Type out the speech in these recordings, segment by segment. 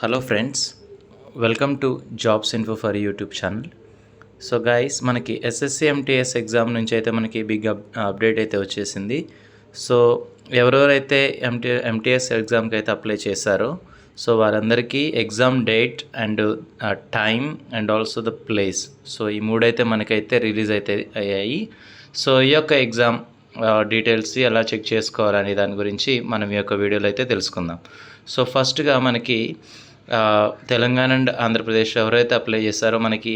Hello friends, welcome to jobs info for YouTube channel. So guys, మనకి SSC MTS exam నుంచి అయితే మనకి big update అయితే వచ్చేసింది. సో ఎవరెవరైతే ఎంటీఎస్ ఎగ్జామ్కి అయితే అప్లై చేశారో సో వారందరికీ exam date and time and also the place, so ఈ మూడైతే మనకైతే రిలీజ్ అయితే అయ్యాయి. సో ఈ యొక్క ఎగ్జామ్ డీటెయిల్స్ ఎలా చెక్ చేసుకోవాలనే దాని గురించి మనం ఈ యొక్క వీడియోలో అయితే తెలుసుకుందాం. సో ఫస్ట్గా మనకి తెలంగాణ అండ్ ఆంధ్రప్రదేశ్ ఎవరైతే అప్లై చేస్తారో మనకి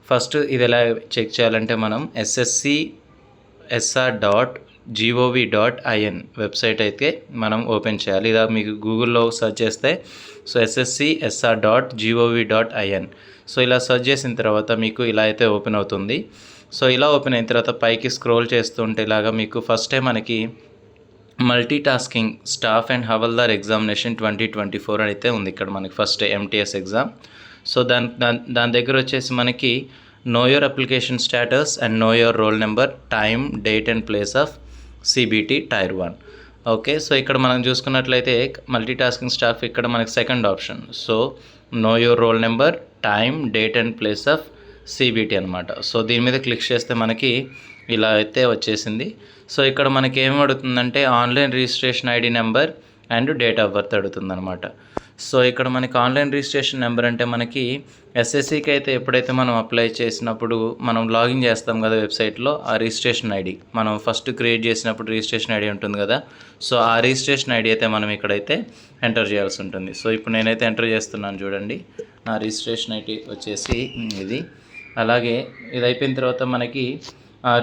ఫస్ట్ ఇది ఎలా చెక్ చేయాలంటే మనం sscsr.gov.in వెబ్సైట్ అయితే మనం ఓపెన్ చేయాలి. ఇలా మీకు గూగుల్లో సెర్చ్ చేస్తే సో sscsr.gov.in సో ఇలా సెర్చ్ చేసిన తర్వాత మీకు ఇలా అయితే ఓపెన్ అవుతుంది. సో ఇలా ఓపెన్ అయిన తర్వాత పైకి స్క్రోల్ చేస్తుంటే ఇలాగా మీకు ఫస్ట్ టైం మనకి multi tasking staff and havildar examination 2024 అని అయితే ఉంది ఇక్కడ మనకి ఫస్ట్ ఎంటీఎస్ ఎగ్జామ్. సో దాని దగ్గర వచ్చేసి మనకి know your application status and know your roll number, time, date and place of CBT tier 1. Okay, so ఇక్కడ మనం చూసుకున్నట్లయితే మల్టీ టాస్కింగ్ స్టాఫ్ ఇక్కడ మనకి second option. So know your roll number, time, date and place of CBT అనమాట. So దీని మీద click చేస్తే మనకి ఇలా అయితే వచ్చేసింది. సో ఇక్కడ మనకి ఏం అడుగుతుందంటే online registration ID number and date of birth అడుగుతుంది అనమాట. సో ఇక్కడ మనకి ఆన్లైన్ రిజిస్ట్రేషన్ నెంబర్ అంటే మనకి ఎస్ఎస్సికి అయితే ఎప్పుడైతే మనం అప్లై చేసినప్పుడు మనం లాగిన్ చేస్తాం కదా వెబ్సైట్లో, ఆ రిజిస్ట్రేషన్ ఐడి మనం ఫస్ట్ క్రియేట్ చేసినప్పుడు రిజిస్ట్రేషన్ ఐడి ఉంటుంది కదా, సో ఆ రిజిస్ట్రేషన్ ఐడి అయితే మనం ఇక్కడైతే ఎంటర్ చేయాల్సి ఉంటుంది. సో ఇప్పుడు నేనైతే ఎంటర్ చేస్తున్నాను చూడండి. నా రిజిస్ట్రేషన్ ఐడి వచ్చేసి ఇది. అలాగే ఇది అయిపోయిన తర్వాత మనకి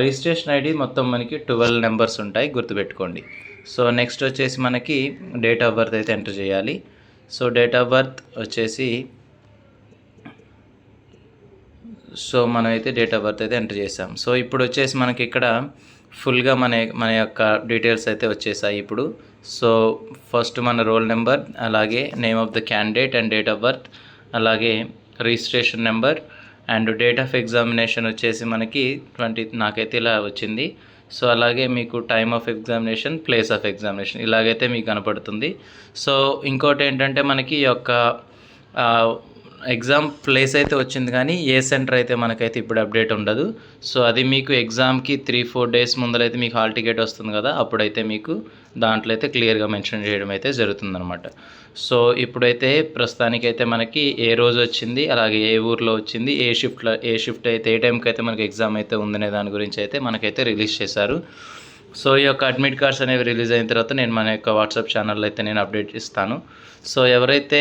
రిజిస్ట్రేషన్ ఐడి మొత్తం మనకి 12 నెంబర్స్ ఉంటాయి, గుర్తుపెట్టుకోండి. సో నెక్స్ట్ వచ్చేసి మనకి డేట్ ఆఫ్ బర్త్ అయితే ఎంటర్ చేయాలి. సో డేట్ ఆఫ్ బర్త్ వచ్చేసి సో మనమైతే డేట్ ఆఫ్ బర్త్ అయితే ఎంటర్ చేసాం. సో ఇప్పుడు వచ్చేసి మనకి ఇక్కడ ఫుల్గా మన యొక్క డీటెయిల్స్ అయితే వచ్చేసాయి ఇప్పుడు. సో ఫస్ట్ మన రోల్ నెంబర్, అలాగే name of the candidate and date of birth, అలాగే registration number and date of examination వచ్చేసి మనకి 20 నాకైతే ఇలా వచ్చింది. సో అలాగే మీకు time of examination, place of examination ఇలాగైతే మీకు కనపడుతుంది. సో ఇంకోటి ఏంటంటే మనకి ఈ యొక్క ఎగ్జామ్ ప్లేస్ అయితే వచ్చింది, కానీ ఏ సెంటర్ అయితే మనకైతే ఇప్పుడు అప్డేట్ ఉండదు. సో అది మీకు ఎగ్జామ్కి 3-4 డేస్ ముందరైతే మీకు హాల్ టికెట్ వస్తుంది కదా, అప్పుడైతే మీకు దాంట్లో అయితే క్లియర్గా మెన్షన్ చేయడం అయితే జరుగుతుందన్నమాట. సో ఇప్పుడైతే ప్రస్తుతానికైతే మనకి ఏ రోజు వచ్చింది, అలాగే ఏ ఊర్లో వచ్చింది, ఏ షిఫ్ట్ అయితే ఏ టైంకి అయితే మనకి ఎగ్జామ్ అయితే ఉందనే దాని గురించి అయితే మనకైతే రిలీజ్ చేశారు. సో ఈ యొక్క అడ్మిట్ కార్డ్స్ అనేవి రిలీజ్ అయిన తర్వాత నేను మన యొక్క వాట్సాప్ ఛానల్లో అయితే నేను అప్డేట్ ఇస్తాను. సో ఎవరైతే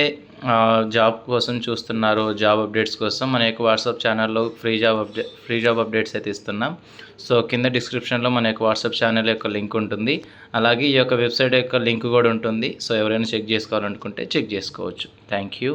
జాబ్ కోసం చూస్తున్నారో, జాబ్ అప్డేట్స్ కోసం మన యొక్క వాట్సాప్ ఛానల్లో ఫ్రీ జాబ్ అప్డేట్స్ అయితే ఇస్తున్నాం. సో కింద డిస్క్రిప్షన్లో మన యొక్క వాట్సాప్ ఛానల్ యొక్క లింక్ ఉంటుంది, అలాగే ఈ యొక్క వెబ్సైట్ యొక్క లింక్ కూడా ఉంటుంది. సో ఎవరైనా చెక్ చేసుకోవాలనుకుంటే చెక్ చేసుకోవచ్చు. Thank you.